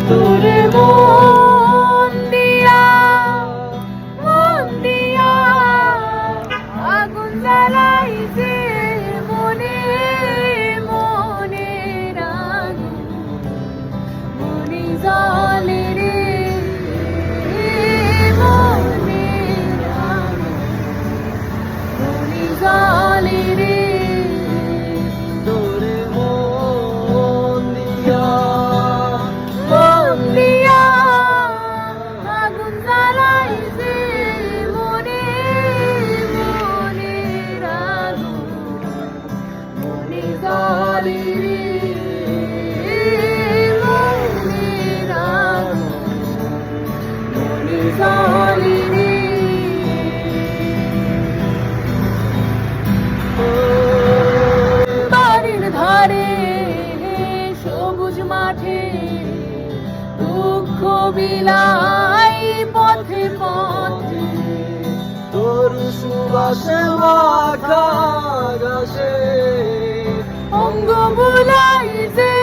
তোরে মন দিয়া আগুন জ্বালাইছে মনে মনে মনে জ্বলে রে মনে মনে জ্বলে রে তোরে মন দিয়া আগুন জ্বালাইছে মনে মনে মনে জ্বলে রে মনে মনে জ্বলে রে বাড়ির ধারে সবুজ মাঠে দুঃখ বিলাই পথে পথে তোর সুবাসে মাখা আকাশে অঙ্গ বুলাইছে